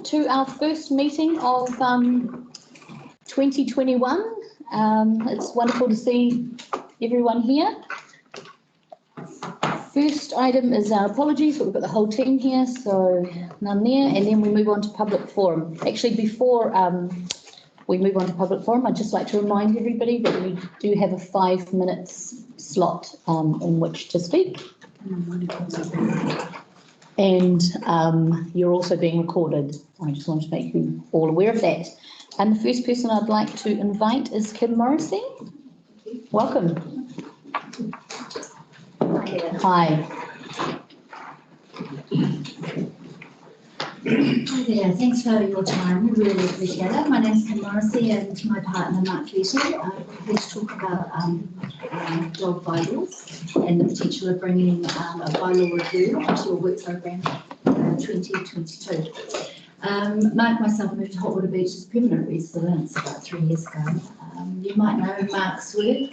To our first meeting of 2021. It's wonderful to see everyone here. First item is our apologies, but we've got the whole team here, so none there, and then we move on to public forum. Actually, before we move on to public forum, I'd just like to remind everybody that we do have a 5 minutes slot in which to speak. And you're also being recorded. I just want to make you all aware of that. And the first person I'd like to invite is Kim Morrissey. Welcome. Hi. Hi there, thanks for your time, we really appreciate it. My name is Kim Morrissey and my partner Mark Letty. We're here to talk about dog bylaws and the potential of bringing a bylaw review onto your work programme 2022. Mark and myself moved to Hot Water Beach as permanent residents about 3 years ago. You might know Mark's work.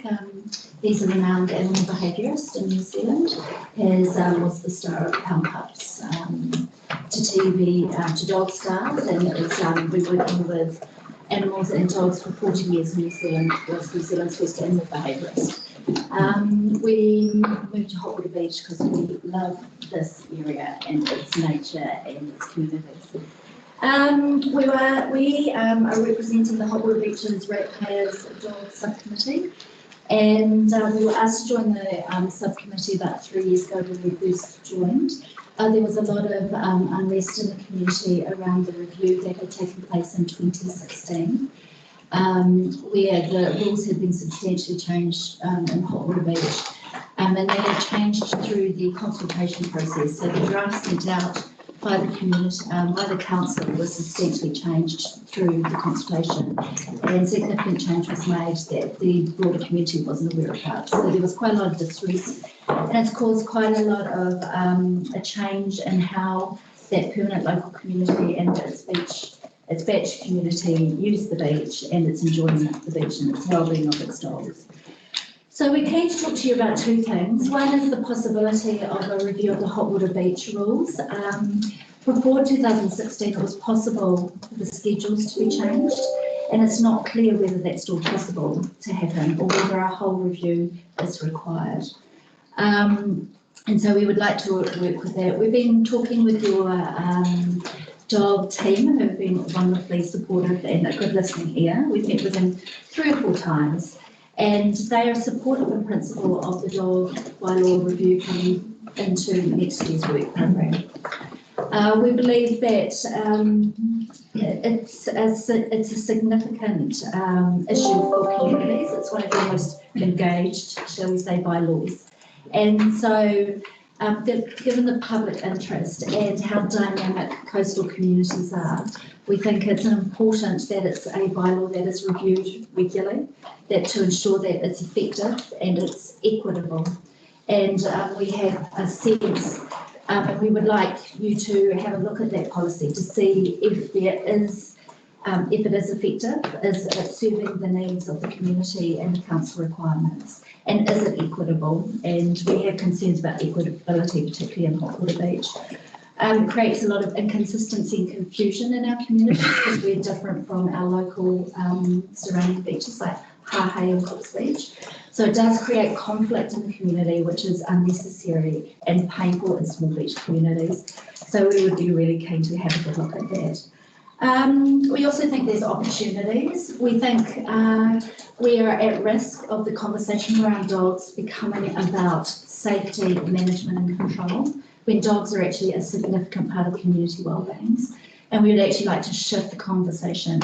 He's a renowned animal behaviourist in New Zealand. He was the star of Pound Pups to TV, to dog stars, and has been working with animals and dogs for 40 years in New Zealand. Was New Zealand's first animal behaviourist. We moved to Hot Water Beach because we love this area and its nature and its communities. We are representing the Hot Water Beach's Ratepayers Dog Subcommittee, and we were asked to join the subcommittee about 3 years ago when we first joined. There was a lot of unrest in the community around the review that had taken place in 2016, where the rules had been substantially changed in Hot Water Beach, and they had changed through the consultation process. So the draft sent out by the community, by the council, was substantially changed through the consultation, and significant change was made that the broader community wasn't aware about. So there was quite a lot of distress, and it's caused quite a lot of a change in how that permanent local community and its beach community use the beach and its enjoyment of the beach and its well-being of its dogs. So we're keen to talk to you about two things. One is the possibility of a review of the Hot Water Beach rules. Before 2016, it was possible for the schedules to be changed, and it's not clear whether that's still possible to happen or whether a whole review is required. And so we would like to work with that. We've been talking with your dog team, who have been wonderfully supportive and a good listening ear. We've met with them 3 or 4 times, and they are supportive in principle of the dog bylaw review coming into next year's work programme. We believe that it's a significant issue for communities. It's one of the most engaged, shall we say, bylaws. And so, given the public interest and how dynamic coastal communities are, we think it's important that it's a bylaw that is reviewed regularly, that to ensure that it's effective and it's equitable. And we have a sense, and we would like you to have a look at that policy to see if there is, if it is effective, is it serving the needs of the community and council requirements, and is it equitable? And we have concerns about equitability, particularly in Hot Water Beach. It creates a lot of inconsistency and confusion in our community because we're different from our local surrounding beaches like Hahei and Cox Beach. So it does create conflict in the community, which is unnecessary and painful in small beach communities. So we would be really keen to have a good look at that. We also think there's opportunities. We think we are at risk of the conversation around dogs becoming about safety, management and control, when dogs are actually a significant part of community wellbeing. And we would actually like to shift the conversation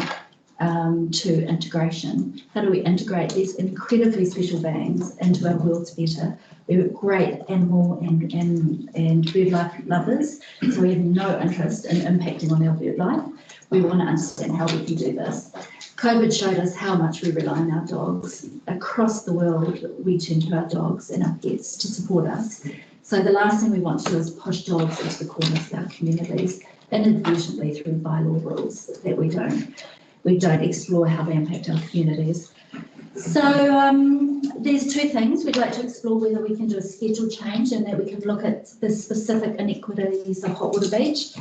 to integration. How do we integrate these incredibly special beings into our worlds better? We're great animal and bird life lovers, so we have no interest in impacting on our bird life. We want to understand how we can do this. COVID showed us how much we rely on our dogs. Across the world, we turn to our dogs and our pets to support us. So the last thing we want to do is push dogs into the corners of our communities, inadvertently through bylaw rules that we don't explore how they impact our communities. So there's 2 things. We'd like to explore whether we can do a schedule change and that we can look at the specific inequities of Hot Water Beach,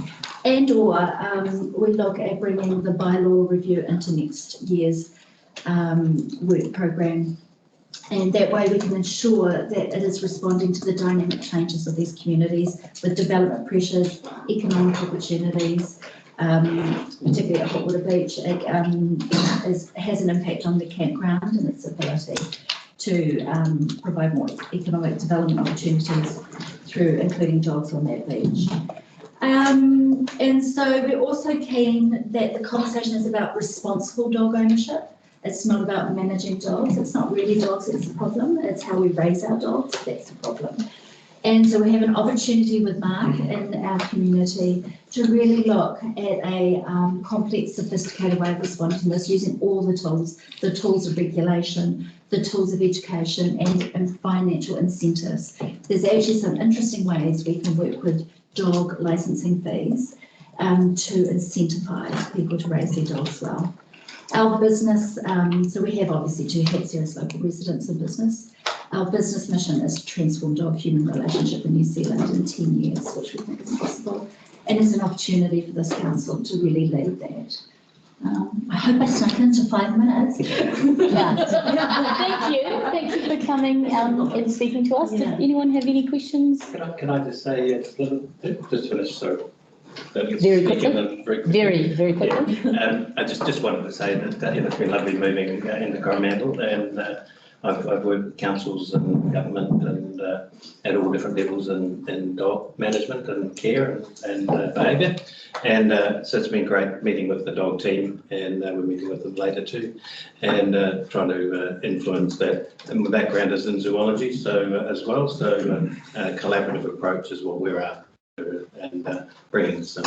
and or we look at bringing the bylaw review into next year's work programme. And that way we can ensure that it is responding to the dynamic changes of these communities with development pressures, economic opportunities, particularly at Hotwater Beach. It has an impact on the campground and its ability to provide more economic development opportunities through including dogs on that beach. And so we're also keen that the conversation is about responsible dog ownership. It's not about managing dogs. It's not really dogs that's the problem. It's how we raise our dogs that's the problem. And so we have an opportunity with Mark in our community to really look at a complex, sophisticated way of responding to this, using all the tools of regulation, the tools of education and financial incentives. There's actually some interesting ways we can work with dog licensing fees to incentivise people to raise their dogs well. Our business, so we have obviously 2 hats here as local residents in business. Our business mission is to transform dog-human relationship in New Zealand in 10 years, which we think is possible, and is an opportunity for this council to really lead that. I hope I snuck into 5 minutes. Thank you for coming and speaking to us. Did anyone have any questions? Can I just say, just finish, sorry. Very quickly. Very quickly. I just wanted to say that it's been lovely moving into Coromandel, and I've worked with councils and government and at all different levels in dog management and care and behaviour, and so it's been great meeting with the dog team, and we're meeting with them later too, and trying to influence that. And my background is in zoology, so as well, so collaborative approach is what we're after. And bringing some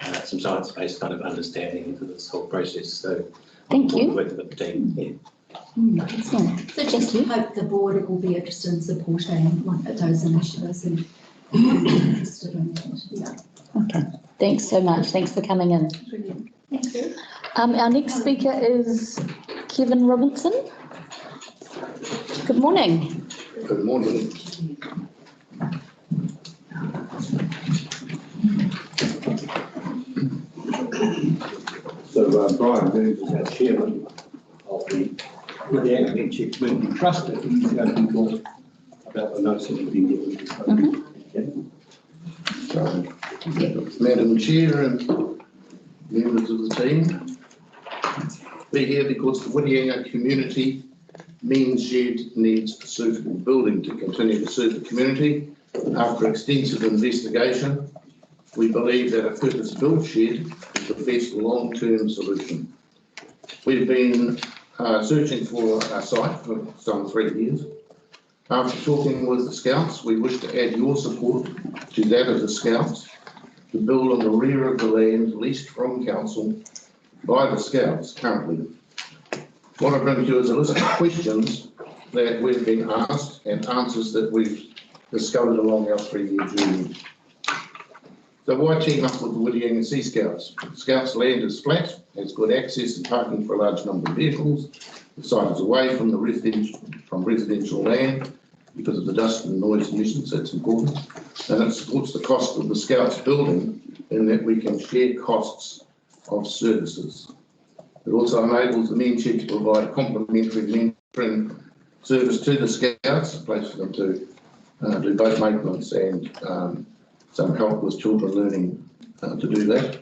science-based kind of understanding into this whole process. So thank you. Working with the team. Yeah. Excellent. So just hope the board will be interested in supporting one of those initiatives and interested in that. Yeah. Okay. Thanks so much. Thanks for coming in. Brilliant. Thank you. Our next speaker is Kevin Robinson. Good morning. Good morning. So Brian Burns is our chairman of the Untitled Community Trust, and he's going to be talking about the notes that have been given. So, Madam Chair and members of the team, we're here because the Whitianga community means shed needs a suitable building to continue to serve the community. After extensive investigation, we believe that a purpose-built shed is the best long-term solution. We've been searching for a site for some 3 years. After talking with the Scouts, we wish to add your support to that of the Scouts to build on the rear of the land leased from Council by the Scouts currently. What I bring to you is a list of questions that we've been asked and answers that we've discovered along our 3-year journey. So why team up with the Whitianga Sea Scouts? Scouts' land is flat, has good access and parking for a large number of vehicles. The site is away from residential land because of the dust and noise nuisance, that's important. And it supports the cost of the Scouts building in that we can share costs of services. It also enables the men shed to provide complementary mentoring service to the Scouts, a place for them to do both maintenance and some help with children learning to do that.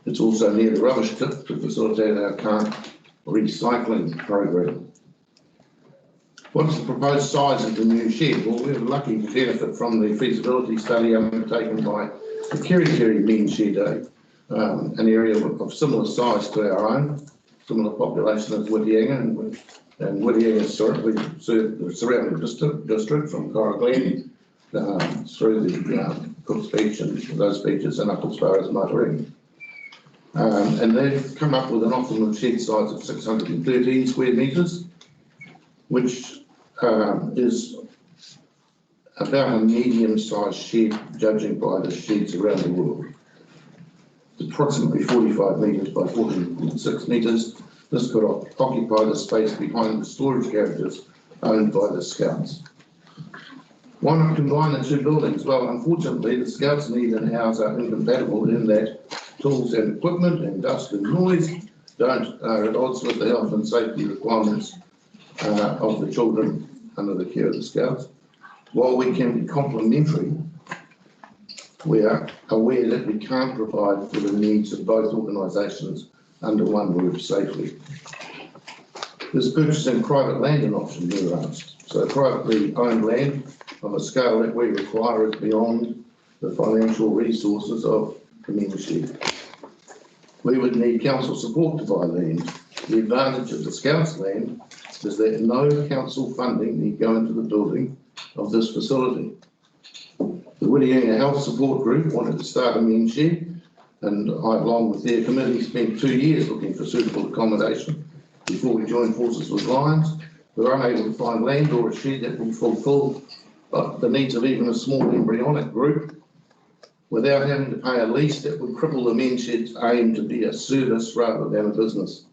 It's also near the rubbish tip to facilitate our current recycling program. What is the proposed size of the new shed? Well, we're lucky to benefit from the feasibility study undertaken by the Kerry Men's Shed, an area of similar size to our own, similar population as Whitianga, and Whitianga historically served the surrounding district from Corogland through the Cook's Beach and those beaches and up as far as Masarangi. And they've come up with an optimum shed size of 613 square metres, which is about a medium-sized shed, judging by the sheds around the world. It's approximately 45 metres by 46 metres. This could occupy the space behind the storage garages owned by the Scouts. Why not combine the two buildings? Well, unfortunately, the Scouts need and ours are incompatible in that tools and equipment and dust and noise are at odds with the health and safety requirements of the children under the care of the Scouts. While we can be complementary, we are aware that we can't provide for the needs of both organisations under one roof safely. Is purchasing private land an option, we were asked? So privately owned land of a scale that we require is beyond the financial resources of community. We would need council support to buy land. The advantage of the Scouts land is that no council funding need go into the building of this facility. The Whittianga Health Support Group wanted to start a men's shed, and I, along with their committee, spent 2 years looking for suitable accommodation before we joined forces with Lions. We were unable to find land or a shed that would fulfil the needs of even a small embryonic group without having to pay a lease that would cripple the men's shed's aim to be a service rather than a business.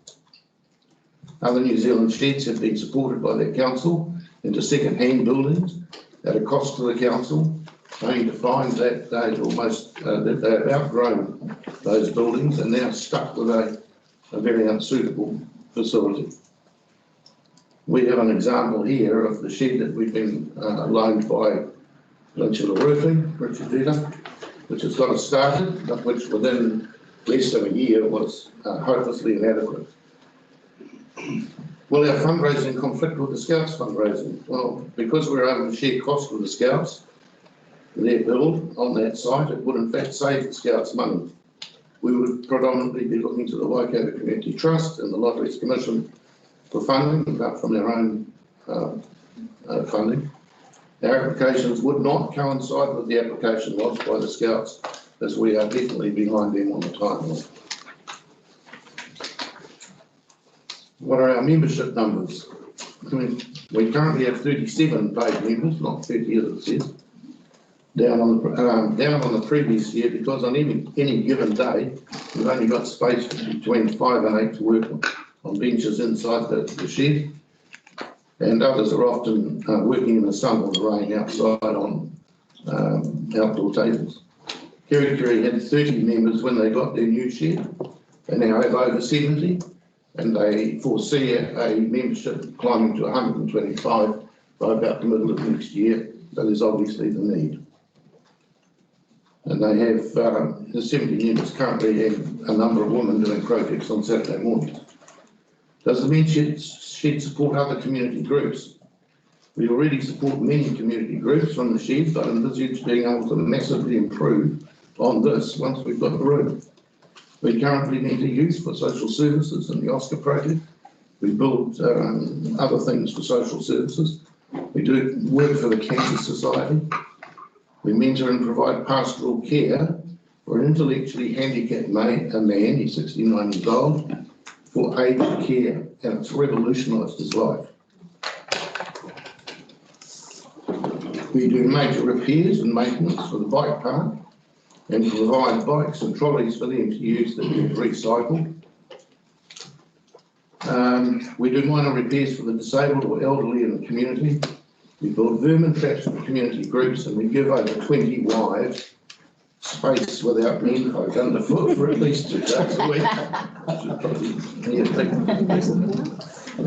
Other New Zealand sheds have been supported by their council into second-hand buildings at a cost to the council, only to find that that they have outgrown those buildings and now stuck with a very unsuitable facility. We have an example here of the shed that we've been loaned by Peninsula Roofing, Richard Dita, which has got us started, but which within less than a year was hopelessly inadequate. Will our fundraising conflict with the Scouts fundraising? Well, because we're able to share costs with the Scouts, their build on that site, it would in fact save the Scouts money. We would predominantly be looking to the Waikato Community Trust and the Lotteries Commission for funding, apart from their own funding. Our applications would not coincide with the application lodged by the Scouts, as we are definitely behind them on the timeline. What are our membership numbers? We currently have 37 paid members, not 30 as it says. Down on the previous year, because on any given day we've only got space between 5 and 8 to work on benches inside the shed, and others are often working in the sun or the rain outside on outdoor tables. Kerikeri had 30 members when they got their new shed. They now have over 70, and they foresee a membership climbing to 125 by about the middle of next year. So there's obviously the need. And they have the 70 members currently have a number of women doing projects on Saturday mornings. Does the men's shed support other community groups? We already support many community groups from the shed, but envisage being able to massively improve on this once we've got the room. We currently need a youth for social services and the Oscar project. We build other things for social services. We do work for the Cancer Society. We mentor and provide pastoral care for an intellectually handicapped man, he's 69 years old, for aged care, and it's revolutionised his life. We do major repairs and maintenance for the bike park and provide bikes and trolleys for them to use that we've recycled. We do minor repairs for the disabled or elderly in the community. We build vermin traps for community groups, and we give over 20 wives space without men folk underfoot for at least 2 days a week.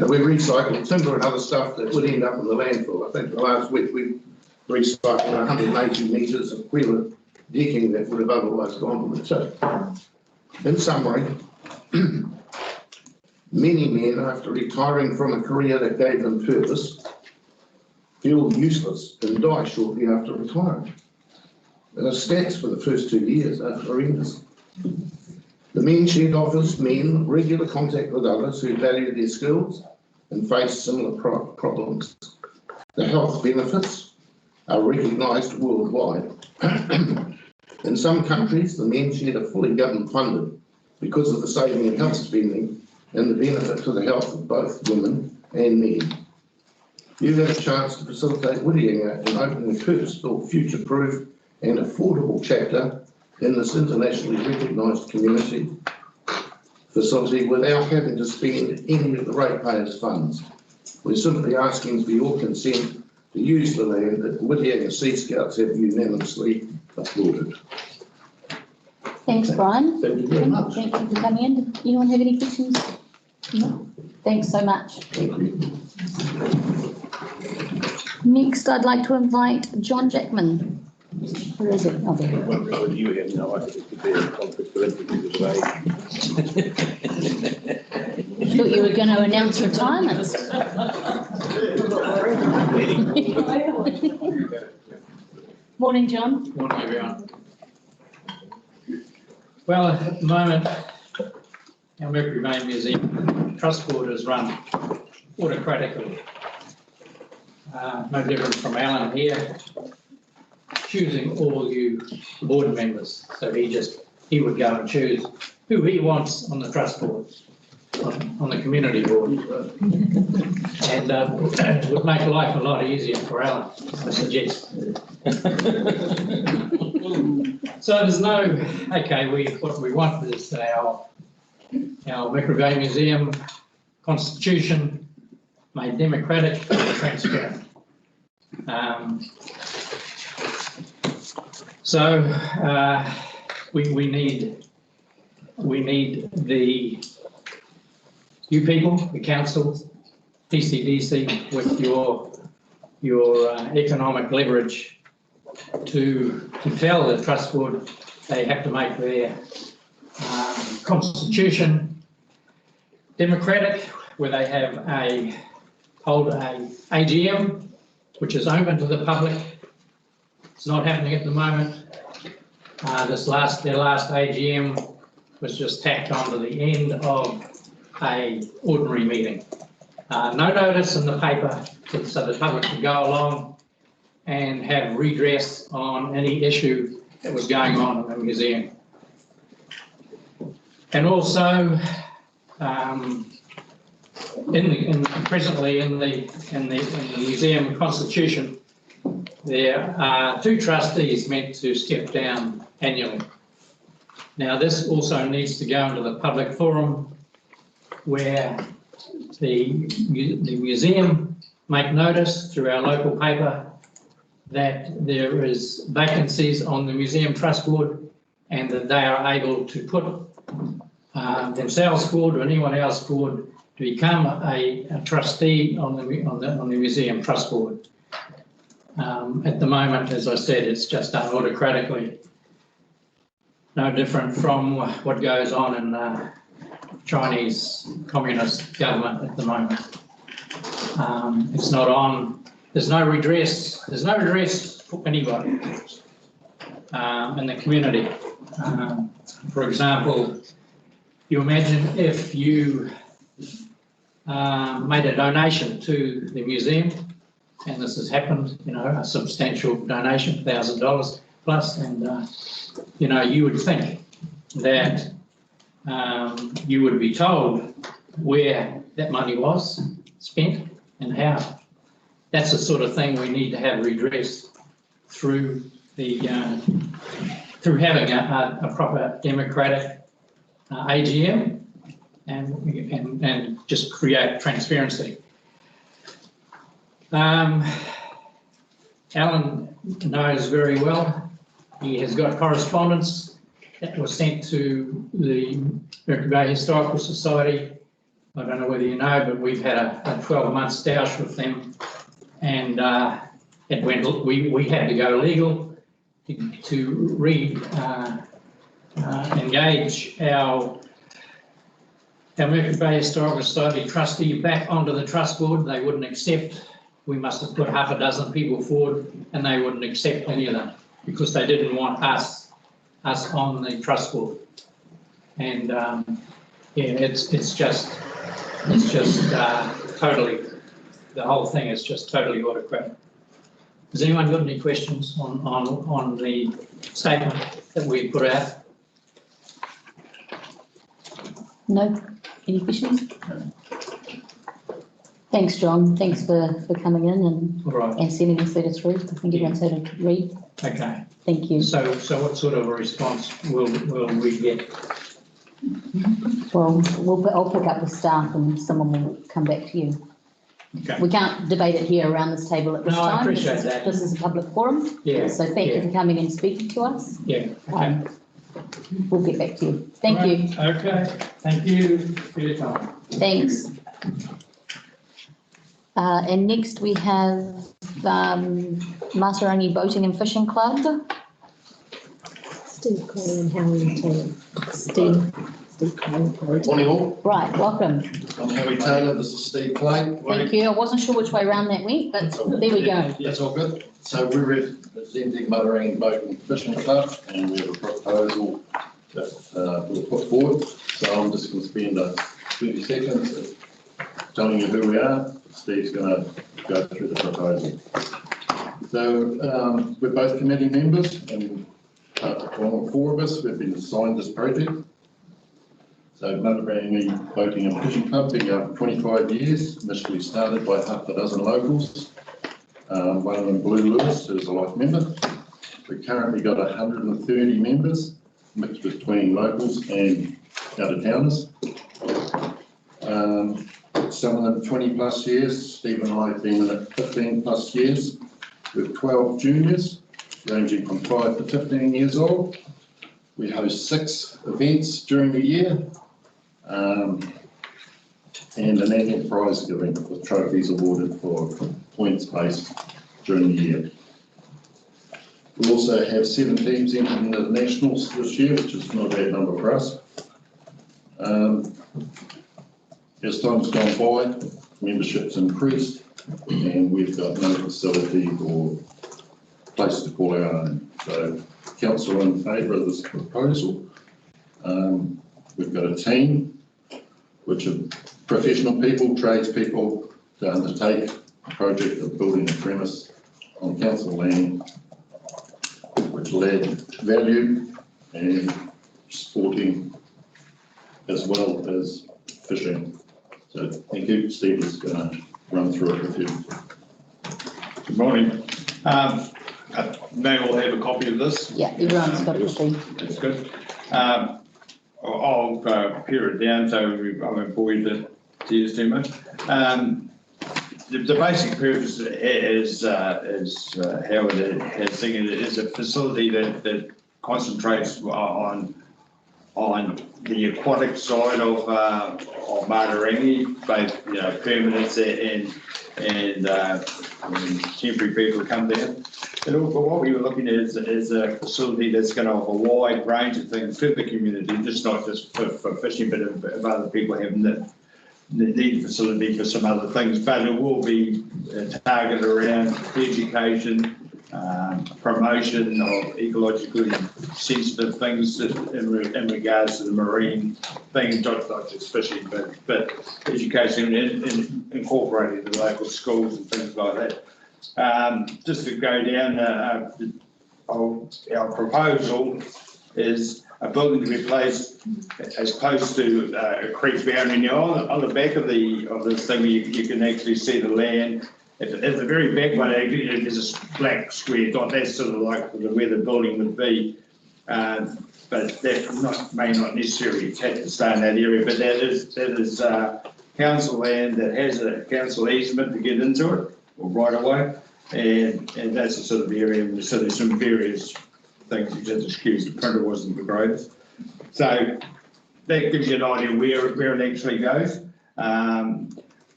We recycle timber and other stuff that would end up in the landfill. I think last week we recycled 180 metres of wheeler decking that would have otherwise gone to the tip. In summary, many men, after retiring from a career that gave them purpose, feel useless and die shortly after retiring. The stats for the first 2 years are horrendous. The men's shed offers men regular contact with others who value their skills and face similar problems. The health benefits are recognised worldwide. In some countries, the men's shed are fully government funded because of the saving in health spending and the benefit to the health of both women and men. You have a chance to facilitate Whittianga in opening a purpose-built, future-proof and affordable chapter in this internationally recognised community facility without having to spend any of the ratepayers' funds. We're simply asking for your consent to use the land that Whitianga Sea Scouts have unanimously applauded. Thanks, Brian. Thank you very much. Thank you for coming in. Did anyone have any questions? No? Thanks so much. Thank you. Next, I'd like to invite John Jackman. Where is it? Oh, there. You have no idea it could be a conflict of interest Thought you were going to announce retirement. Morning, John. Morning, everyone. Well, at the moment, our Mercury Main Museum Trust Board is run autocratically. No different from Alan here, choosing all you board members. So he would go and choose who he wants on the trust board, on the community board. And it would make life a lot easier for Alan, I suggest. So there's no, okay, what we want is our Mercury Bay Museum constitution made democratic and transparent. We need you people, the council, TCDC, with your economic leverage to tell the trust board they have to make their constitution democratic, where they have hold a AGM which is open to the public. It's not happening at the moment. Their last AGM was just tacked on to the end of a ordinary meeting. No notice in the paper, so the public could go along and have redress on any issue that was going on in the museum. And also, presently in the museum constitution, there are 2 trustees meant to step down annually. Now, this also needs to go into the public forum where the museum make notice through our local paper that there is vacancies on the museum trust board, and that they are able to put themselves forward or anyone else forward to become a trustee on the museum trust board. At the moment, as I said, it's just done autocratically. No different from what goes on in Chinese communist government at the moment. It's not on. There's no redress. There's no redress for anybody in the community. For example, you imagine if you made a donation to the museum, and this has happened, a substantial donation, $1,000 plus, and you would think that you would be told where that money was spent and how. That's the sort of thing we need to have redressed through through having a proper democratic AGM and just create transparency. Alan knows very well. He has got correspondence that was sent to the Mercury Bay Historical Society. I don't know whether you know, but we've had a 12-month stoush with them, and we had to go legal to engage our Mercury Bay Historical Society trustee back onto the trust board. They wouldn't accept. We must have put half a dozen people forward, and they wouldn't accept any of them because they didn't want us on the trust board. And it's just totally, the whole thing is just totally autocratic. Has anyone got any questions on the statement that we put out? No? Any questions? Thanks, John. Thanks for coming in and sending this letter through. I think everyone's had a read. Okay. Thank you. So what sort of a response will we get? Well, I'll pick up with staff and someone will come back to you. Okay. We can't debate it here around this table at this No, I time. appreciate This is- that. This is a public forum, Yeah. so thank you for coming and speaking to us. Yeah, okay. We'll get back to you. Thank you. Right, okay, thank you for your time. Thanks. And next we have Masarangi Boating and Fishing Club. Steve Crowley and Helen Taylor. Steve Crowley. Morning all, Right, welcome. I'm Harry Taylor, this is Steve Clay. Thank you. I wasn't sure which way around that went, but there we go. That's all good. So we're representing Masarangi Boat and Fishing Club, and we have a proposal that we'll put forward. So I'm just going to spend 30 seconds of telling you who we are. Steve's going to go through the proposal. So we're both committee members, and all 4 of us, we've been assigned this project. So Masarangi Boating and Fishing Club, been going for 25 years, initially started by half a dozen locals. One of them, Blue Lewis, is a life member. We've currently got 130 members, mixed between locals and out-of-towners. Some of them 20 plus years, Steve and I have been in it 15 plus years. We have 12 juniors, ranging from 5 to 15 years old. We host 6 events during the year, and an annual prize giving with trophies awarded for points based during the year. We also have 7 teams entering the nationals this year, which is not a bad number for us. As time's gone by, membership's increased, and we've got no facility or place to call our own. So council are in favour of this proposal. We've got a team, which are professional people, tradespeople, to undertake a project of building a premise on council land, which will add value and sporting as well as fishing. So thank you. Steve is going to run through it with you. Good morning. May all have a copy of this. Yeah, everyone's got a copy. That's good. I'll pare it down so I won't bore you to tears too much. The basic purpose is Howard has seen it is a facility that concentrates on the aquatic side of Masarangi, both permanents and temporary people who come down. And what we were looking at is a facility that's going to offer a wide range of things to the community, just not just for fishing, but if other people have need facility for some other things. But it will be targeted around education, promotion of ecologically sensitive things in regards to the marine things, not just fishing, but education and incorporating the local schools and things like that. Just to go down, our proposal is a building to be placed as close to a creek boundary. Now, on the back of this thing, you can actually see the land. At the very back one, there's a black square dot. That's sort of like where the building would be, but that may not necessarily stay in that area. But that is council land that has a council easement to get into it, or right away, and that's the sort of area. So there's some various things. You just excuse the printer wasn't the greatest. So that gives you an idea where it actually goes.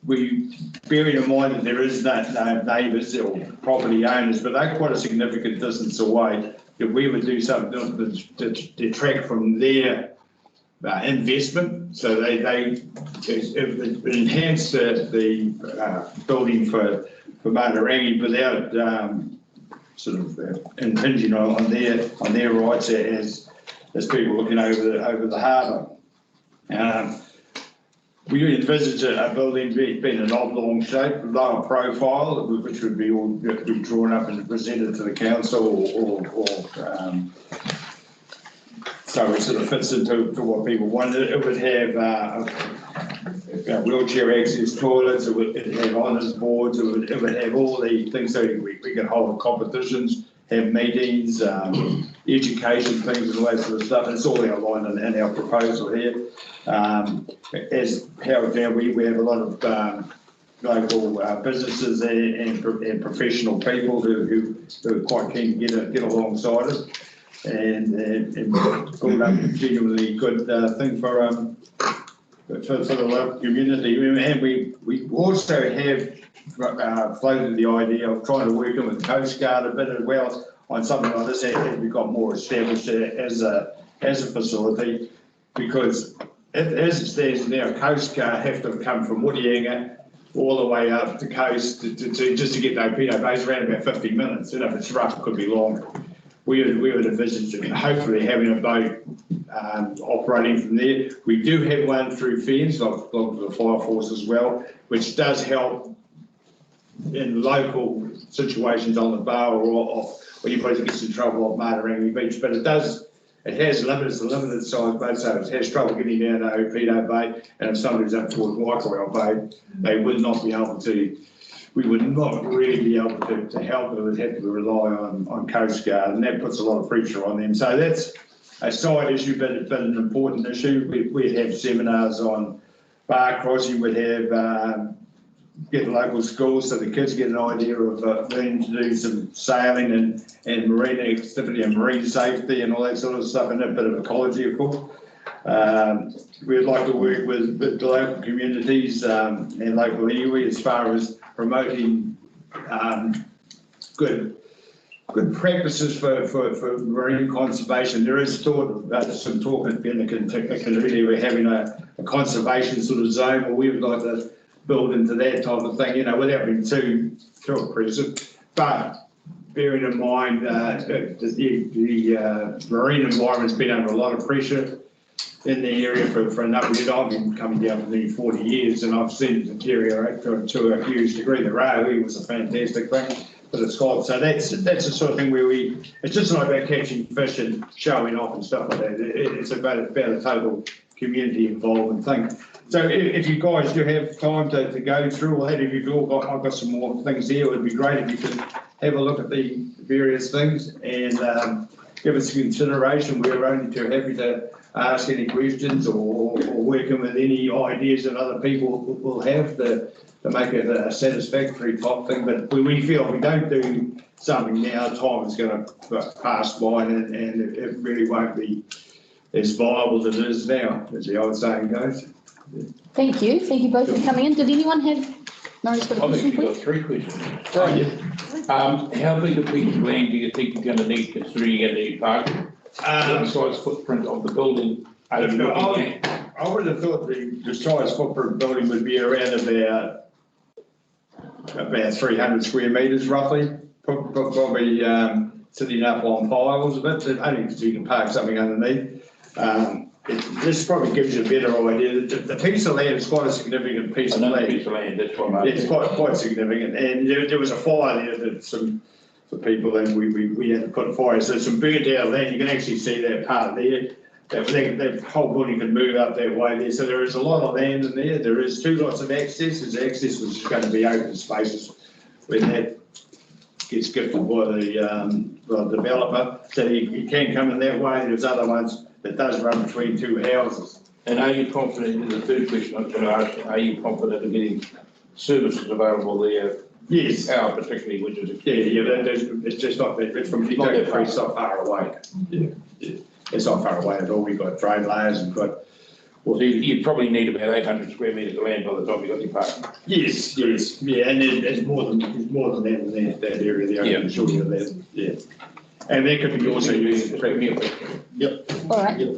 We bearing in mind that there is no neighbours or property owners, but they're quite a significant distance away. If we would do something to detract from their investment, so they enhance the building for Masarangi without sort of impinging on their rights as people looking over the harbour. We envisage a building being an oblong shape, lower profile, which would be drawn up and presented to the council, or so it sort of fits into what people wanted. It would have wheelchair access toilets. It would have honours boards. It would have all the things so we could hold competitions, have meetings, education things and all that sort of stuff. And it's all outlined in our proposal here. As Howard found, we have a lot of local businesses and professional people who are quite keen to get alongside us and build up a genuinely good thing for the local community. And we also have floated the idea of trying to work in with the Coast Guard a bit as well on something like this as we got more established as a facility, because as it stands now, Coast Guard have to come from Whitianga all the way up the coast to just to get to Opino Base, around about 50 minutes, and if it's rough, it could be longer. We would envisage hopefully having a boat operating from there. We do have one through Ferns, like the Fire Force as well, which does help in local situations on the bar or when you put gets in trouble off Masarangi Beach, but it has limited size boat, so it has trouble getting down to Opino Bay, and if somebody's up towards Waikawa Bay, they would not be able to. We would not really be able to help. It would have to rely on Coast Guard, and that puts a lot of pressure on them. So that's a side issue, but an important issue. We'd have seminars on bar crossing. We'd have get local schools so the kids get an idea of learning to do some sailing and marine activity and marine safety and all that sort of stuff, and a bit of ecology, of course. We'd like to work with the local communities and local iwi as far as promoting good practices for marine conservation. There is some talk in the community. We're having a conservation sort of zone where we would like to build into that type of thing, without being too oppressive. But bearing in mind the marine environment's been under a lot of pressure in the area for a number of years. I've been coming down for nearly 40 years, and I've seen it deteriorate to a huge degree. The rahui was a fantastic thing, but it's got, so that's the sort of thing where it's just not about catching fish and showing off and stuff like that. It's about a total community involvement thing. So if you guys do have time to go through all that, if you've all got, I've got some more things here, it would be great if you could have a look at the various things and give us consideration. We're only too happy to ask any questions or working with any ideas that other people will have to make it a satisfactory type thing. But we feel if we don't do something now, time is going to pass by and it really won't be as viable as it is now, as the old saying goes. Thank you both for coming in. Did anyone have, Murray's got a question, I've actually got please? 3 questions. Right. How big a piece of land do you think you're going to need, considering you're going to need parking? The size footprint of the building? I would have thought the size footprint of the building would be around about 300 square metres roughly, probably sitting up on piles a bit, only because you can park something underneath. This probably gives you a better idea. The piece of land is quite a significant piece of land. Piece of land, that's what I'm It's quite significant, and there was a fire there that some people, and we had to put a fire. So some burned out land. You can actually see that part there. That whole building can move up that way there. So there is a lot of land in there. There is 2 lots of access. There's access which is going to be open spaces when that gets gifted by the developer. So you can come in that way. There's other ones that does run between 2 houses. And are you confident, in the third question I was going to ask, are you confident in getting services available there? Yes. Power particularly, which is It's just not that, it's from Kitoko, it's not far away. Yeah. It's not far away at all. We've got drain layers, we've got. Well, you'd probably need about 800 square metres of land by the time you got your parking. Yes, yeah, and there's more than that in that area there. Yeah. I can show you that, yeah. And that could be also used for premier. Yep. All right. Yep.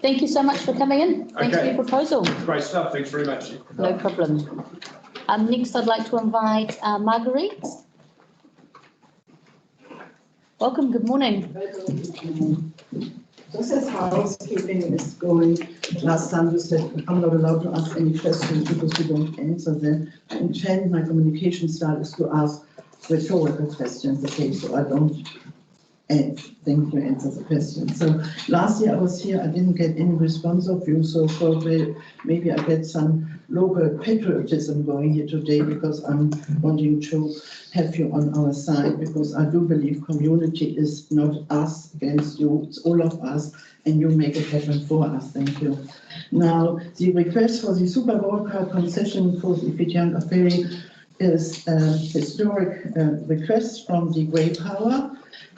Thank you so much for coming in. Thanks for Okay. your proposal. Great stuff, thanks very much. No problem. Next, I'd like to invite Marguerite. Welcome, good morning. Just as housekeeping is going, last time you said I'm not allowed to ask any questions because you don't answer them. I intend my communication style is to ask rhetorical questions, okay, so I don't And thank you, answer the question. So last year I was here, I didn't get any response of you, so probably maybe I get some local patriotism going here today, because I'm wanting to have you on our side, because I do believe community is not us against you, it's all of us, and you make it happen for us. Thank you. Now, the request for the Super Bowl car concession for the Whitianga Ferry is a historic request from the Grey Power,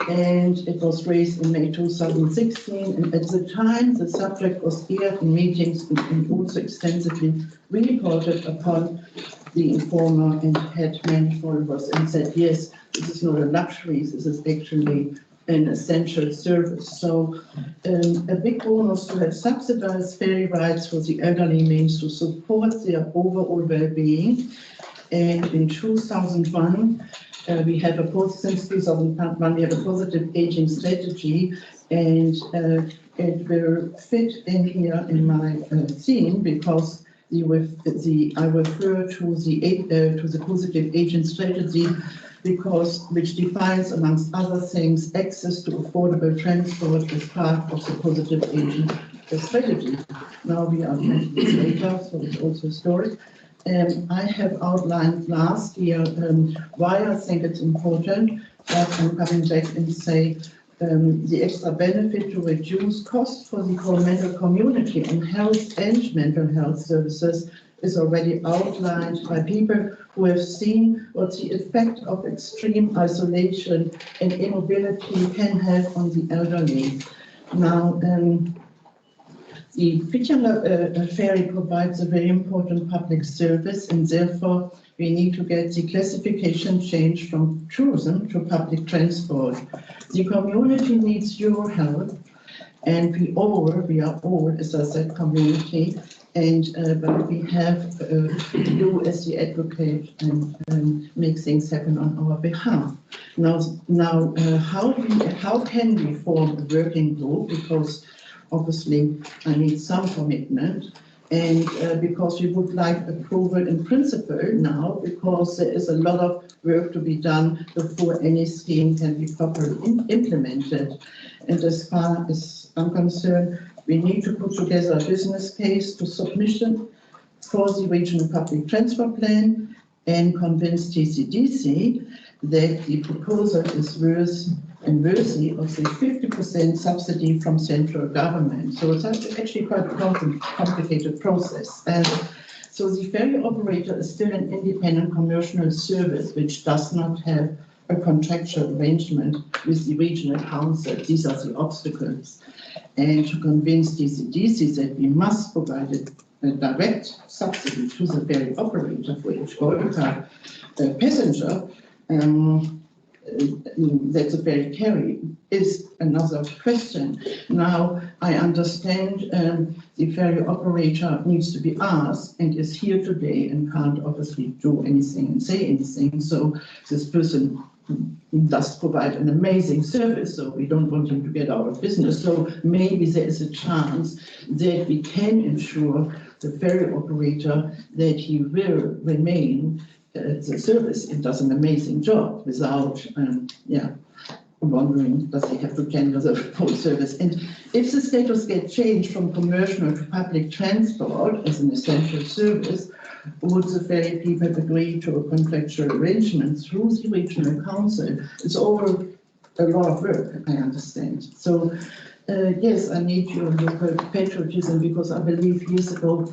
and it was raised in May 2016, and at the time the subject was aired in meetings and also extensively reported upon. The informer and had many followers and said, yes, this is not a luxury, this is actually an essential service. So a big bonus to have subsidized ferry rides for the elderly means to support their overall well-being. And in 2001, we have since 2001, we have a positive aging strategy, and it will fit in here in my theme, because I refer to the positive aging strategy, which defines, amongst other things, access to affordable transport as part of the positive aging strategy. Now we are 20 years later, so it's also historic. I have outlined last year why I think it's important, but I'm coming back and say the extra benefit to reduce costs for the Coromandel community on health and mental health services is already outlined by people who have seen what the effect of extreme isolation and immobility can have on the elderly. Now, the Whitianga Ferry provides a very important public service, and therefore we need to get the classification changed from tourism to public transport. The community needs your help, and we are all, as I said, community, and but we have you as the advocate and make things happen on our behalf. Now, how can we form a working group? Because obviously I need some commitment, and because we would like approval in principle now, because there is a lot of work to be done before any scheme can be properly implemented. And as far as I'm concerned, we need to put together a business case to submission for the regional public transport plan and convince TCDC that the proposal is worthy of the 50% subsidy from central government. So it's actually quite a complicated process. And so the ferry operator is still an independent commercial service which does not have a contractual arrangement with the regional council. These are the obstacles. And to convince TCDC that we must provide a direct subsidy to the ferry operator for each Gold passenger, that's a ferry carry, is another question. Now, I understand the ferry operator needs to be asked and is here today and can't obviously do anything and say anything. So this person does provide an amazing service, so we don't want him to get out of business. So maybe there is a chance that we can ensure the ferry operator that he will remain the service and does an amazing job without, wondering, does he have to tender the whole service? And if the status gets changed from commercial to public transport as an essential service, would the ferry people agree to a contractual arrangement through the regional council? It's all a lot of work, I understand. So yes, I need your local patriotism, because I believe years ago,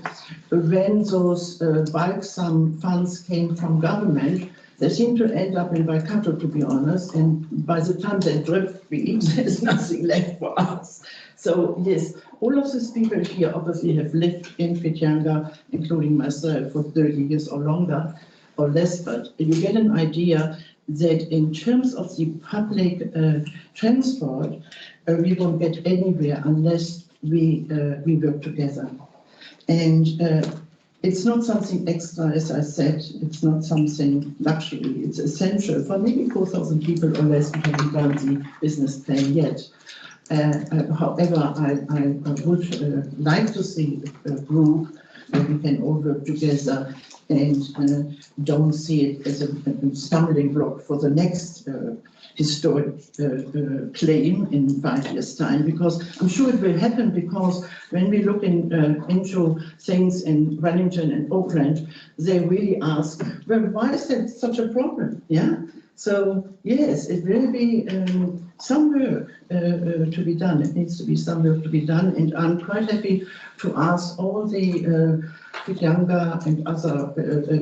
when those bulk sum funds came from government, they seem to end up in Waikato, to be honest, and by the time they drift free, there's nothing left for us. So yes, all of these people here obviously have lived in Whitianga, including myself, for 30 years or longer or less, but you get an idea that in terms of the public transport, we won't get anywhere unless we work together. And it's not something extra, as I said, it's not something luxury, it's essential for maybe 4,000 people or less. We haven't done the business plan yet. However, I would like to see a group where we can all work together and don't see it as a stumbling block for the next historic claim in 5 years' time, because I'm sure it will happen, because when we look into things in Wellington and Auckland, they really ask, well, why is that such a problem? Yeah. So yes, it will be some work to be done. It needs to be some work to be done, and I'm quite happy to ask all the younger and other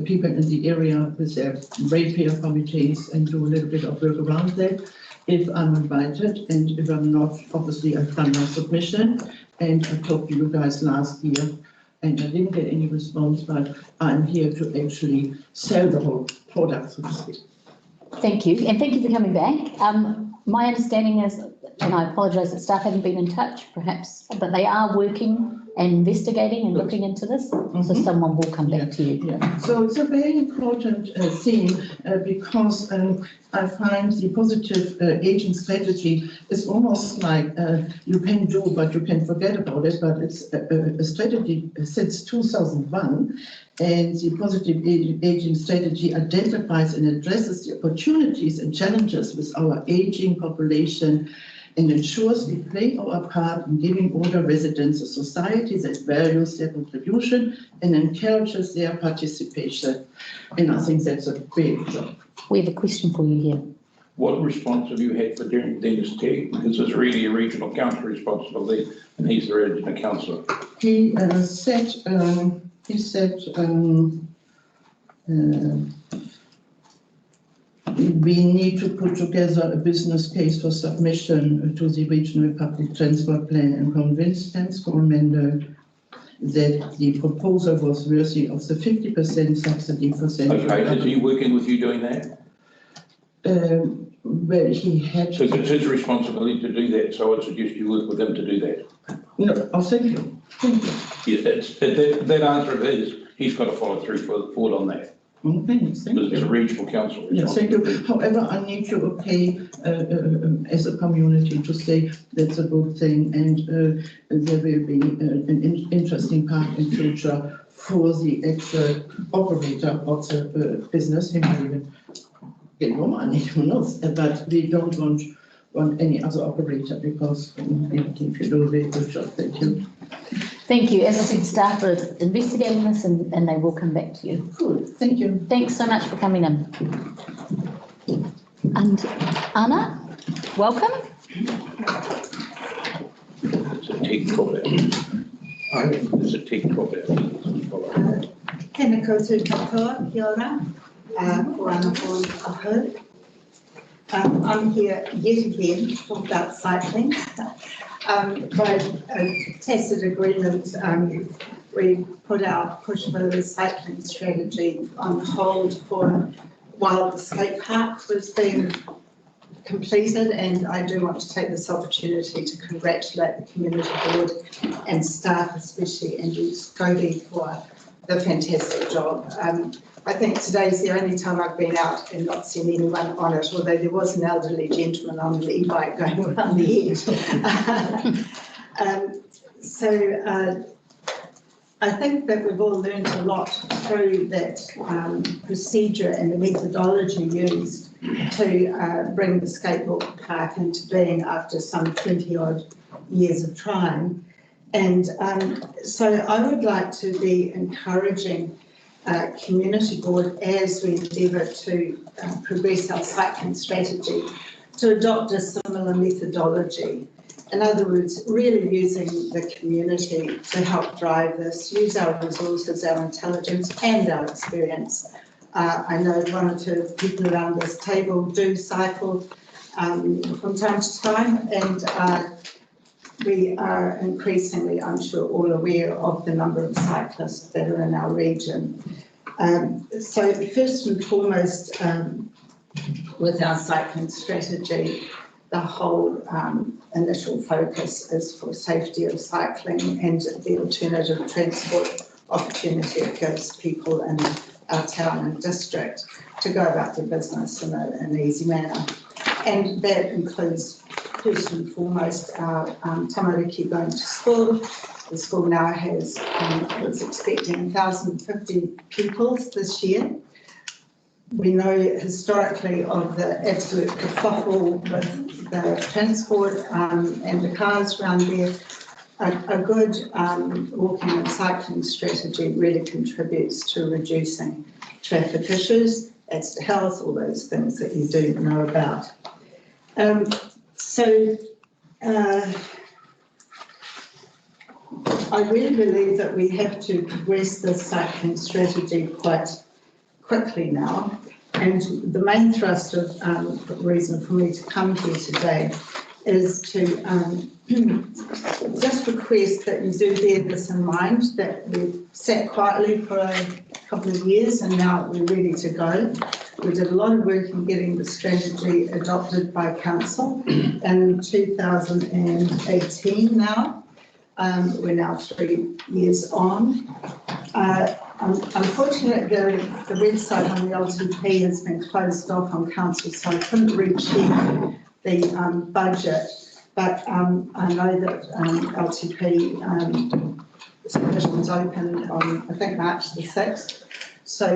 people in the area with their ratepayer committees and do a little bit of work around that. If I'm invited, and if I'm not, obviously I've done my submission, and I talked to you guys last year, and I didn't get any response, but I'm here to actually sell the whole product, so to speak. Thank you, and thank you for coming back. My understanding is, and I apologise that staff haven't been in touch, perhaps, but they are working and investigating and looking into this, so someone will come back to you. Yeah, so it's a very important theme because I find the positive aging strategy is almost like you can do, but you can forget about it, but it's a strategy since 2001. And the positive aging strategy identifies and addresses the opportunities and challenges with our aging population and ensures we play our part in giving older residents a society that values their contribution and encourages their participation. And I think that's a big job. We have a question for you here. What response have you had for doing Dennis Tegg? Because it's really a regional council responsibility, and he's the regional councillor. He said we need to put together a business case for submission to the regional public transport plan and convince Thames-Coromandel that the proposal was worthy of the 50% subsidy for central. Okay, is he working with you doing that? Well, he had. So it's his responsibility to do that, so I suggest you work with him to do that. No, oh, thank you. Thank you. Yes, that answer of his, he's got to follow through forward on that. Okay, thank Because it's a you. regional council. Yes, thank you. However, I need to, okay, as a community to say that's a good thing, and there will be an interesting part in future for the actual operator of the business. He might even get more money, who knows? But we don't want any other operator, because we think you do a very good job. Thank you. Thank you. As I said, staff are investigating this and they will come back to you. Cool, thank you. Thanks so much for coming in. And Anna, welcome. It's a Tegg property. It's a Tegg property. Tēnā koutou katoa, kia ora, ko ana ko aho. I'm here yet again to talk about cycling. By a tacit agreement, we put our push for the cycling strategy on hold while the skate park was being completed, and I do want to take this opportunity to congratulate the community board and staff, especially Andrew Scody, for the fantastic job. I think today's the only time I've been out and not seen anyone on it, although there was an elderly gentleman on the e-bike going around the edge. I think that we've all learned a lot through that procedure and the methodology used to bring the skateboard park into being after some 20-odd years of trying. And so I would like to be encouraging community board, as we endeavour to progress our cycling strategy, to adopt a similar methodology. In other words, really using the community to help drive this, use our resources, our intelligence and our experience. I know one or two people around this table do cycle from time to time, and we are increasingly, I'm sure, all aware of the number of cyclists that are in our region. So first and foremost, with our cycling strategy, the whole initial focus is for safety of cycling and the alternative transport opportunity it gives people in our town and district to go about their business in an easy manner. And that includes first and foremost our tamariki going to school. The school now is expecting 1,050 pupils this year. We know historically of the absolute kerfuffle with the transport and the cars around there. A good walking and cycling strategy really contributes to reducing traffic issues, adds to health, all those things that you do know about. I really believe that we have to progress this cycling strategy quite quickly now. And the main thrust of the reason for me to come here today is to just request that you do bear this in mind, that we've sat quietly for a couple of years and now we're ready to go. We did a lot of work in getting the strategy adopted by council in 2018 now. We're now 3 years on. Unfortunately, the website on the LTP has been closed off on council, so I couldn't recheck the budget, but I know that LTP submission is open on, I think, March the 6th. So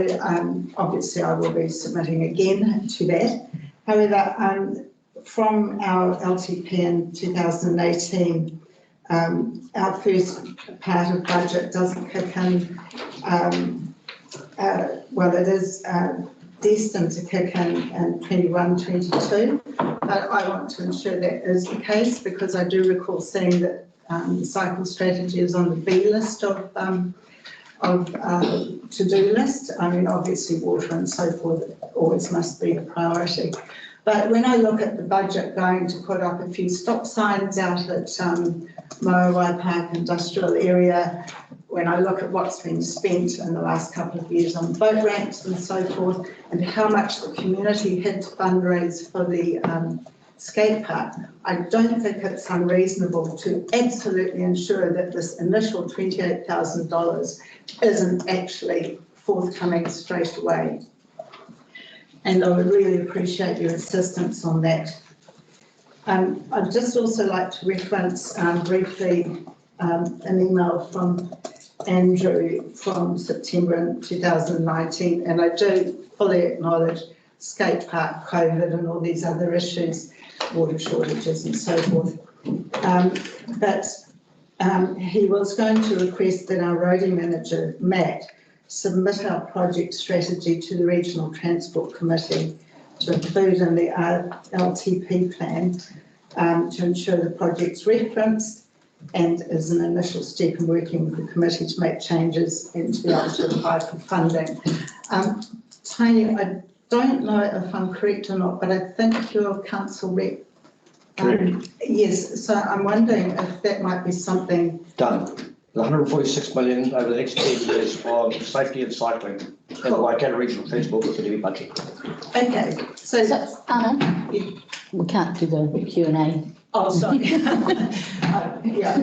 obviously I will be submitting again to that. However, from our LTP in 2018, our first part of budget doesn't kick in, well, it is destined to kick in 21-22, but I want to ensure that is the case because I do recall seeing that the cycle strategy is on the B list of to-do list. I mean, obviously water and so forth always must be a priority. But when I look at the budget going to put up a few stop signs out at Moawai Park Industrial Area, when I look at what's been spent in the last couple of years on boat ramps and so forth, and how much the community had to fundraise for the skate park, I don't think it's unreasonable to absolutely ensure that this initial $28,000 isn't actually forthcoming straight away. And I would really appreciate your assistance on that. I'd just also like to reference briefly an email from Andrew from September 2019, and I do fully acknowledge skate park, COVID and all these other issues, water shortages and so forth. But he was going to request that our roadie manager, Matt, submit our project strategy to the Regional Transport Committee to include in the LTP plan to ensure the project's referenced and as an initial step in working with the committee to make changes and to be able to apply for funding. Tony, I don't know if I'm correct or not, but I think you're council rep. Yes, so I'm wondering if that might be something. Done. The 146 million over the next 10 years on safety and cycling and the Waikato Regional Transport Authority budget. Okay, so Anna, we can't do the Q&A. Oh, sorry. Yeah,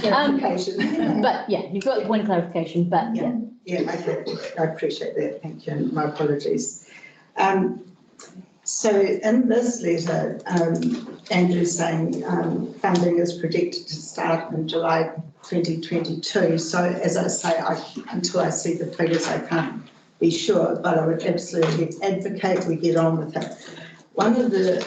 clarification. But yeah, you've got one clarification, but yeah. Yeah, okay, I appreciate that, thank you, and my apologies. So in this letter, Andrew's saying funding is predicted to start in July 2022. So as I say, until I see the figures, I can't be sure, but I would absolutely advocate we get on with it. One of the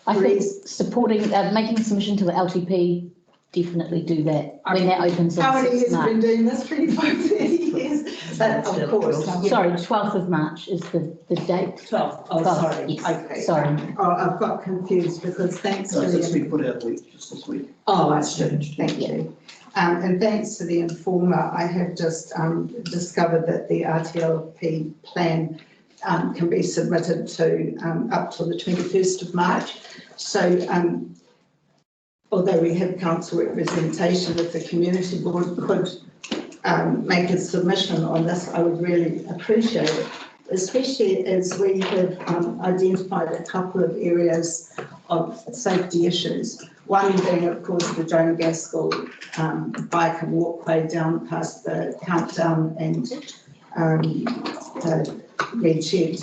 I think supporting, making a submission to the LTP, definitely do that when that opens how on many 6th years have March. been doing this? 25, 30 years? But of course. Sorry, 12th of March is the date. 12th, oh, 12th, sorry, yes. okay. Sorry. Oh, I've got confused because thanks to This the. week, put out just this week. Oh, I should, thank you. And thanks to the informer, I have just discovered that the RTLP plan can be submitted to up till the 21st of March. So although we have council representation, if the community board could make a submission on this, I would really appreciate it, especially as we have identified a couple of areas of safety issues. One being, of course, the Joan Gaskell bike and walkway down past the Countdown and red shed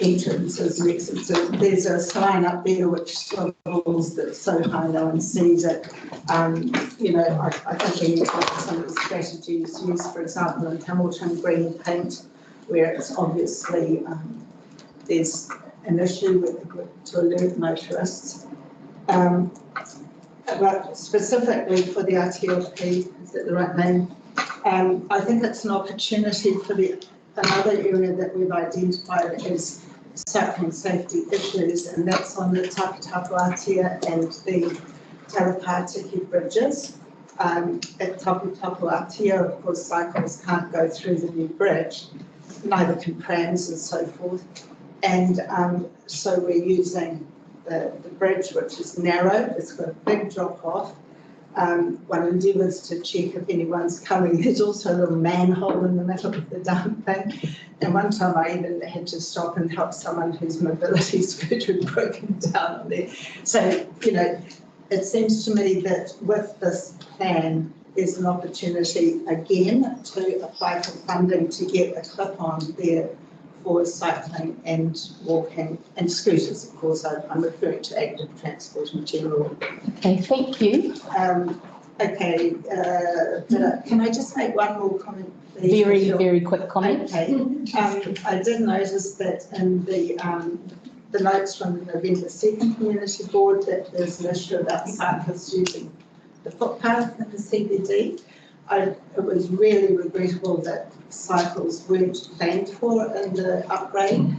entrance as an exit. So there's a sign up there which swivels that's so high no one sees it. You know, I think we need to look at some of the strategies used, for example, in Hamilton, green paint, where it's obviously there's an issue with to alert motorists. But specifically for the RTLP, is that the right name? I think it's an opportunity for another area that we've identified as cycling safety issues, and that's on the Taputapuatia and the Tarapatiki bridges. At Taputapuatia, of course, cycles can't go through the new bridge, neither can prams and so forth. And so we're using the bridge, which is narrow, it's got a big drop off. One endeavours to check if anyone's coming. There's also a little manhole in the middle of the damn thing. And one time I even had to stop and help someone whose mobility scooter had broken down on there. So, you know, it seems to me that with this plan, there's an opportunity again to apply for funding to get a clip on there for cycling and walking and scooters, of course. I'm referring to active transport in general. Okay, thank you. Okay, can I just make one more comment, please? Very quick comment. Okay. I did notice that in the notes from the November 2nd Community Board that there's an issue about cyclists using the footpath in the CBD. It was really regrettable that cycles weren't planned for in the upgrade.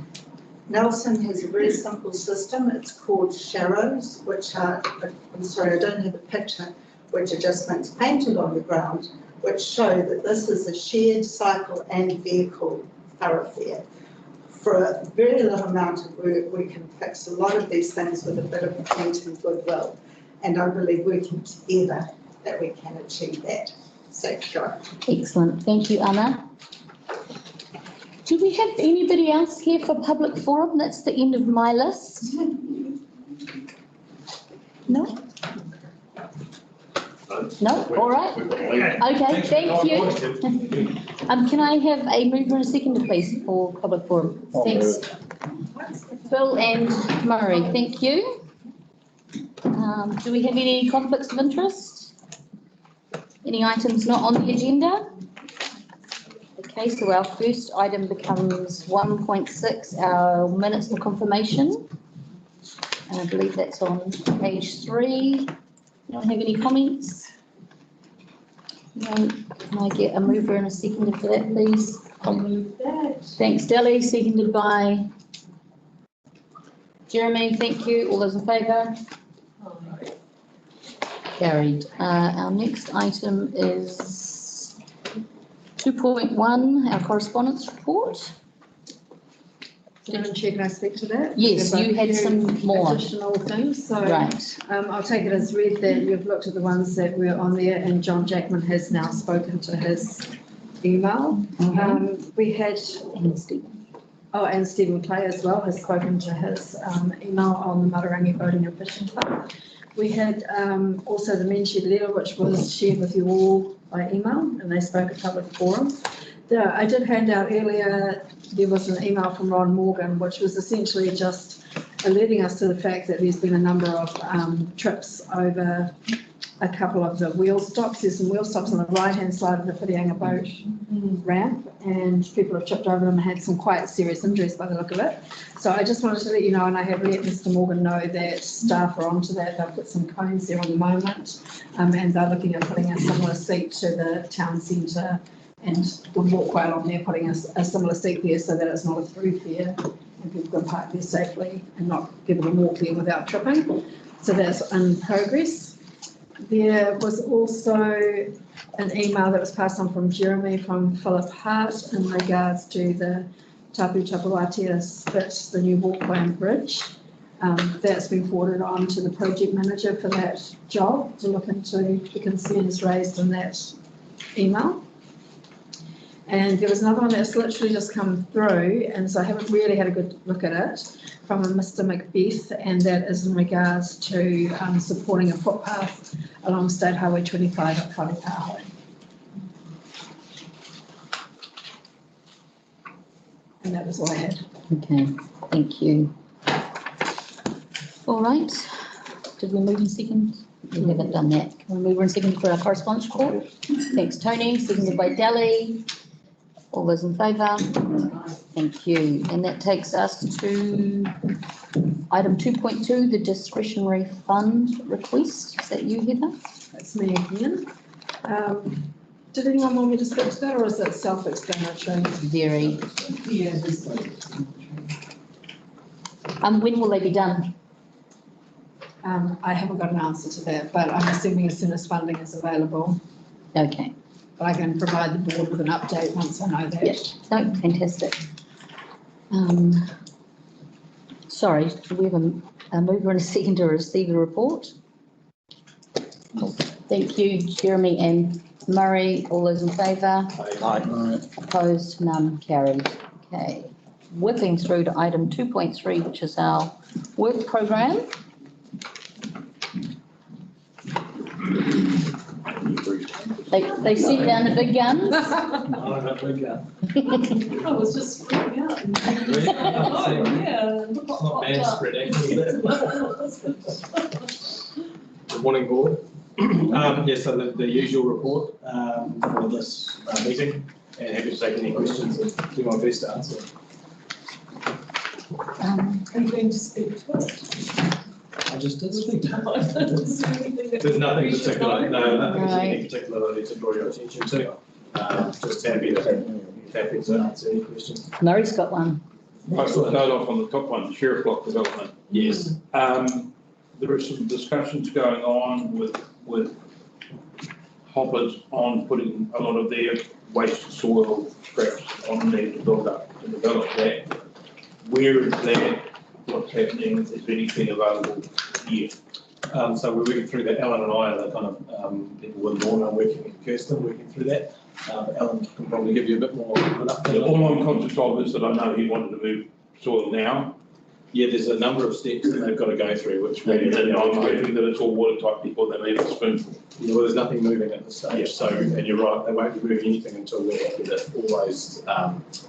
Nelson has a very simple system. It's called sharrows, which are, I'm sorry, I don't have a picture, which are just things painted on the ground, which show that this is a shared cycle and vehicle thoroughfare. For a very little amount of work, we can fix a lot of these things with a bit of paint and goodwill. And I believe working together that we can achieve that. So, sure. Excellent, thank you, Anna. Do we have anybody else here for public forum? That's the end of my list. No? No, all right. Okay, thank you. Can I have a mover and a seconder, please, for public forum? Thanks. Phil and Murray, thank you. Do we have any conflicts of interest? Any items not on the agenda? Okay, so our first item becomes 1.6, our minutes for confirmation. And I believe that's on page 3. Don't have any comments? No. Can I get a mover and a seconder for that, please? I'll move that. Thanks, Delly. Seconded by Jeremy. Thank you. All those in favour? Carried. Our next item is 2.1, our correspondence report. Madam Chair, can I speak to that? Yes, you had some more. Additional things, so. Right. I'll take it as read that you've looked at the ones that were on there and John Jackman has now spoken to his email. We had. And Stephen. Oh, and Stephen Clay as well has spoken to his email on the Masarangi Boating and Fishing Club. We had also the mentioned letter which was shared with you all by email and they spoke at public forum. I did hand out earlier, there was an email from Ron Morgan which was essentially just alerting us to the fact that there's been a number of trips over a couple of the wheel stops. There's some wheel stops on the right-hand side of the Whitianga boat ramp and people have tripped over them and had some quite serious injuries by the look of it. So I just wanted to let you know, and I have let Mr Morgan know that staff are onto that. They've put some cones there on the moment and they're looking at putting a similar seat to the town centre and the walkway along there, putting a similar seat there so that it's not a thoroughfare and people can park there safely and not give them a walk there without tripping. So that's in progress. There was also an email that was passed on from Jeremy from Philip Hart in regards to the Taputapuatia spit, the new walkway and bridge. That's been forwarded on to the project manager for that job to look into the concerns raised in that email. And there was another one that's literally just come through, and so I haven't really had a good look at it, from a Mr Macbeth, and that is in regards to supporting a footpath along State Highway 25 at Wharepaho. And that was all I had. Okay, thank you. All right, did we move in second? We haven't done that. Can we move in second for our correspondence report? Thanks, Tony, seconded by Dally. All those in favour? Thank you. And that takes us to item 2.2, the discretionary fund request. Is that you, Heather? That's me again. Did anyone want me to speak to that, or is it self-explanatory? Very. Yeah. When will they be done? I haven't got an answer to that, but I'm assuming as soon as funding is available. Okay. But I can provide the board with an update once I know that. Yes. No, fantastic. Sorry, do we have a mover and a second to receive the report? Thank you, Jeremy and Murray. All those in favour? Aye. Opposed? None. Carried. Okay. Whipping through to item 2.3, which is our work programme. They sit down the big guns. I was just freaking out. Not bad spreading. Good morning, board. Yes, so the usual report for this meeting, and happy to take any questions and do my best to answer. I'm going to speak to it. I just did speak to it. There's nothing particular, no, nothing Right. in particular that I need to draw your attention to. Just happy to answer any questions. Murray's got one. I've got a note off on the top one, sheriff block development. Yes. There are some discussions going on with Hoppers on putting a lot of their waste soil scraps on there to build up, to develop that. Where is that? What's happening? Is anything available here? So we're working through that. Alan and I are the kind of people with Lorna working with Kirsten, working through that. Alan can probably give you a bit more of an update. All I'm conscious of is that I know he wanted to move soil now. Yeah, there's a number of steps that they've got to go through, which really, And I'm hoping that it's all watertight before they leave a spoonful. yeah, well, there's nothing moving at this stage. So, and you're right, they won't be moving anything until we're happy that all those,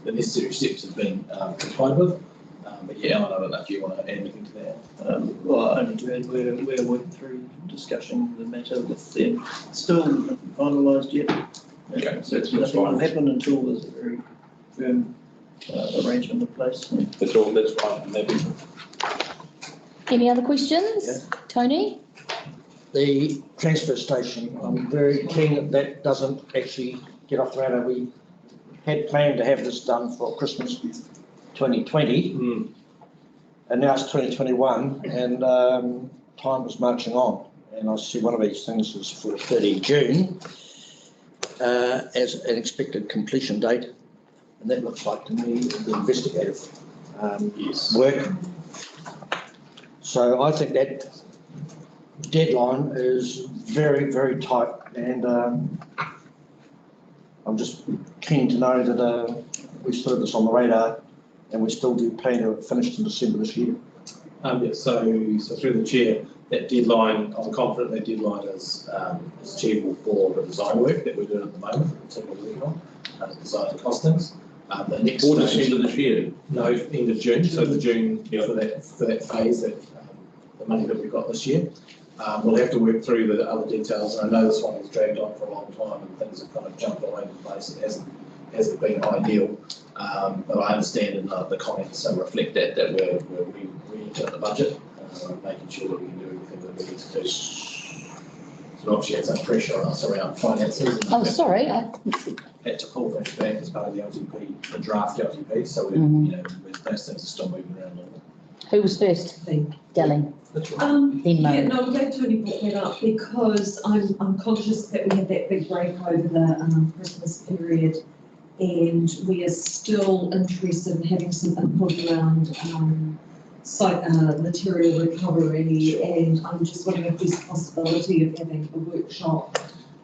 the necessary steps have been complied with. But yeah, Alan, I don't know if you want to add anything to that. Well, only to add, we're working through discussing the matter with them. Still nothing finalised yet. Okay, So nothing will happen until there's a very firm arrangement in place. That's fine, maybe. Any other questions? Yeah. Tony? The transfer station, I'm very keen that that doesn't actually get off the radar. We had planned to have this done for Christmas 2020, and now it's 2021, and time was marching on. And I see one of these things is for 30 June as an expected completion date, and that looks like to me the investigative work. So I think that deadline is very, very tight, and I'm just keen to know that we still have this on the radar, and we still do plan to finish in December this year. Yeah, so through the chair, that deadline, I'm confident that deadline is achievable for the design work that we're doing at the moment, so we're working on, design and costings. The next Or stage, December this year? no, end of June, so the June, for that phase, that the money that we've got this year. We'll have to work through the other details, and I know this one has dragged on for a long time and things have kind of jumped all over the place. It hasn't been ideal, but I understand and the comments reflect that we're re-entering the budget, making sure that we can do everything that we need to do. So obviously has some pressure on us around finances. Oh, sorry. Had to pull things back as part of the LTP, the draft LTP, so those things are still moving around a little bit. Who was first? Dally. That's right. Then Yeah, Murray. no, I'm glad Tony brought that up because I'm conscious that we had that big break over the Christmas period, and we are still interested in having some input around site material recovery, and I'm just wondering if there's a possibility of having a workshop.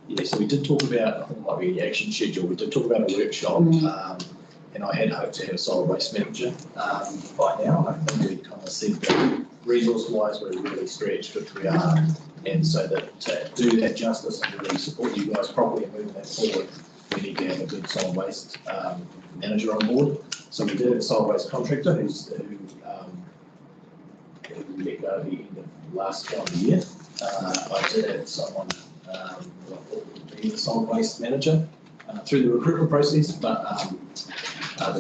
Yeah, so we did talk about, I think it might be the action schedule, we did talk about a workshop, and I had hoped to have a solid waste manager by now. I think we kind of said that resource-wise, we're really stretched, which we are, and so that to do that justice and really support you guys properly and moving that forward, we need to have a good solid waste manager on board. So we did have a solid waste contractor who let go at the end of last calendar year. I did have someone, be the solid waste manager through the recruitment process, but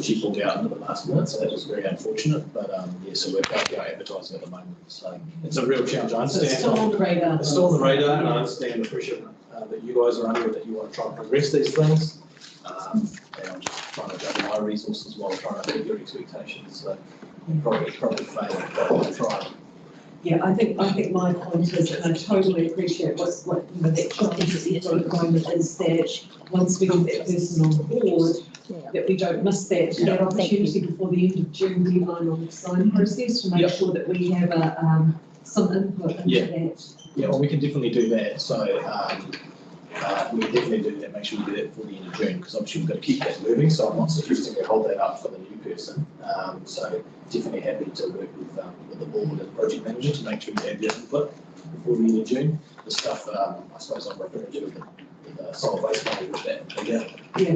she pulled out into the last minute, so that was very unfortunate. But yeah, so we're back out advertising at the moment. So it's a real challenge. I understand. So it's still on the radar. It's still on the radar, and I understand the pressure that you guys are under, that you want to try and progress these things. And I'm just trying to juggle my resources while trying to meet your expectations. So probably fail, but I'll try. Yeah, I think my point is, and I totally appreciate what, that challenge that you've got at the moment is that once we get that person on board, that we don't miss that opportunity before the end of June deadline on the design process to make sure that we have some input into that. Yeah, well, we can definitely do that. So we can definitely do that, make sure we do that before the end of June, because obviously we've got to keep that moving. So I'm not suggesting we hold that up for the new person. So definitely happy to work with the board and project manager to make sure we have that input before the end of June. The stuff, I suppose I'm referring to the solid waste money with that bigger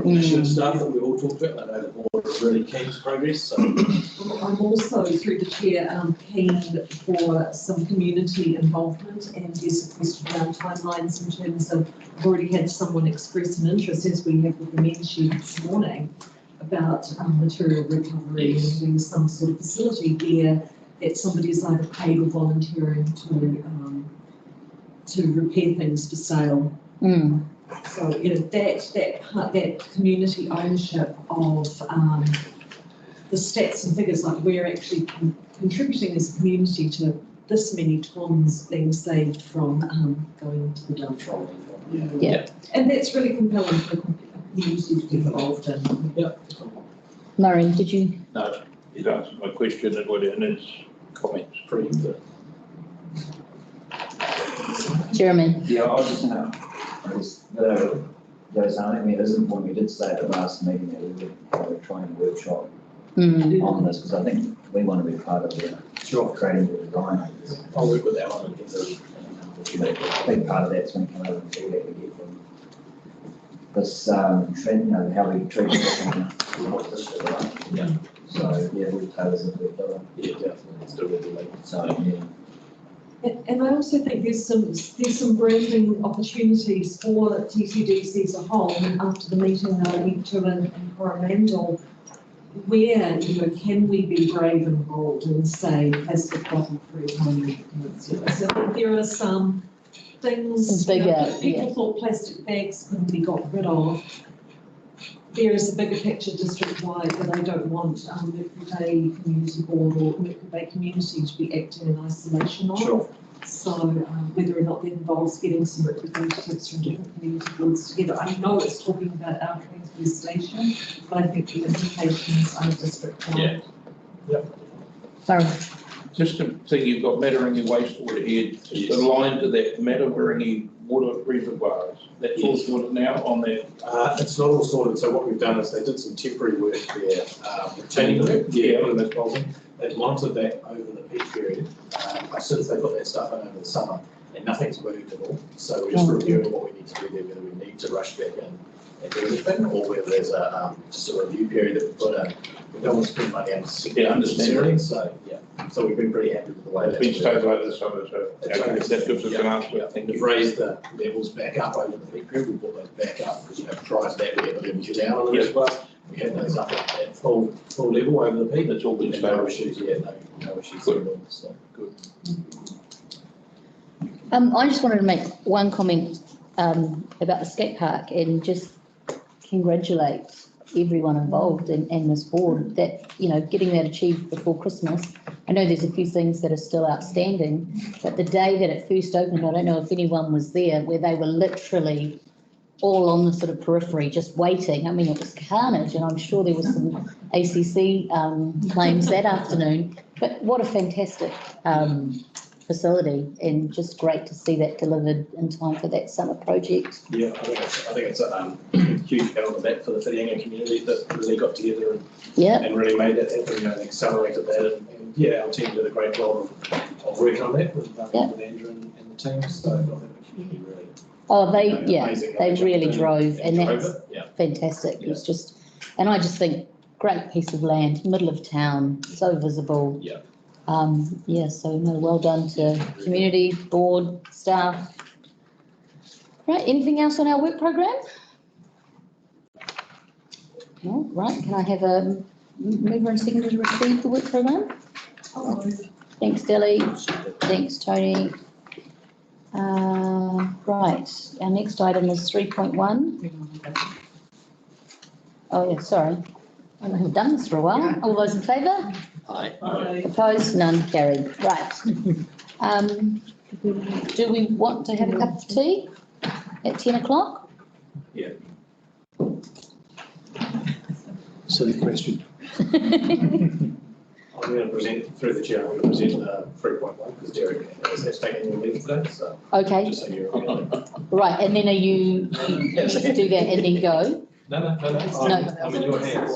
initiative stuff that we've all talked about. I know the board is really keen to progress. So I'm also, through the chair, keen for some community involvement, and there's a question around timelines in terms of, I've already had someone express an interest, as we have with the men's shed this morning, about material recovery and having some sort of facility there that somebody is either paid or volunteering to repair things for sale. So, that community ownership of the stats and figures, like we're actually contributing as a community to this many tonnes being saved from going to the dump. And that's really compelling for the community to be involved in. Murray, did you? No, it answered my question in its comments. pretty good. Jeremy? Yeah, I was just going to, goes on, I mean, it isn't what we did say at the last meeting that we would have a training workshop on this, because I think we want to be part of the creating the design. I'll work with that one. A big part of that's going to come over and feedback we get from this trend, how we treat it. Yeah. So, yeah, we'll tailor it into it. Yeah, definitely. It's still really late. So, yeah. And I also think there's some branding opportunities for TCDC as a whole. And after the meeting that I went to in Coromandel, where can we be brave and bold and say plastic bottle-free home consumer? So there are some things people thought plastic bags couldn't be got rid of. There is a bigger picture district-wide that I don't want Mercury Bay Community Board or Mercury Bay Community to be acting in isolation on. So whether or not that involves getting some representatives from different community boards together. I know it's talking about our transfer station, but I think the implications are district-wide. Sorry. Just to think, you've got Masarangi wastewater here, just aligned to that Masarangi water reservoirs. That's all sorted now on that? It's not all sorted. So what we've done is they did some temporary work there, retaining work. They've monitored that over the peak period. Since they put that stuff in over the summer, and nothing's moved at all. So we're just reviewing what we need to do there, whether we need to rush back in and do anything, or whether there's just a review period that we put in. We don't want to spend money unnecessarily. So so we've been pretty happy with the way it's been stabilised this summer, so that gives us an answer. We've raised the levels back up over the peak period. We brought those back up because prior to that we had the levels down on the reservoir. We had those up at full level over the peak. It's all been no issues yet. No issues at all. So good. I just wanted to make one comment about the skate park and just congratulate everyone involved and this board that, getting that achieved before Christmas. I know there's a few things that are still outstanding, but the day that it first opened, I don't know if anyone was there, where they were literally all on the sort of periphery, just waiting. I mean, it was carnage, and I'm sure there was some ACC claims that afternoon, but what a fantastic facility, and just great to see that delivered in time for that summer project. Yeah, I think it's a huge pat on the back for the Whitianga community that really got together and really made that happen, and accelerated that. And our team did a great job of working on that with Andrew and the team. So I think the community really. Oh, they really drove, and that's fantastic. It was just, and I just think great piece of land, middle of town, so visible. Yeah. Yeah, so no, well done to community, board, staff. Right, anything else on our work programme? No, right, can I have a mover and seconder to receive the work programme? Thanks, Delly. Thanks, Tony. Right, our next item is 3.1. Oh, yeah, sorry. I haven't done this for a while. All those in favour? Aye. Opposed? None carried. Right. Do we want to have a cup of tea at 10 o'clock? Silly question. I'm going to present, through the chair, I'm going to present 3.1 because Derek has taken your leave today, so Okay, just so you're aware. right, and then you do that and then go? No. No. I'm in your hands.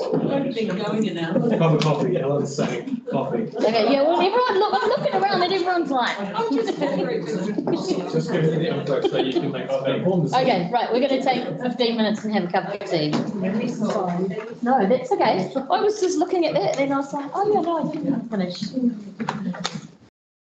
going now. Cup of coffee, Helen's saying coffee. Okay, yeah, well, everyone, look, I'm looking around and everyone's like. Just give me the info so you can make informed decisions. Okay, right, we're going to take 15 minutes and have a cup of tea. No, that's okay. I was just looking at that and then I was like, oh yeah, no, I didn't finish.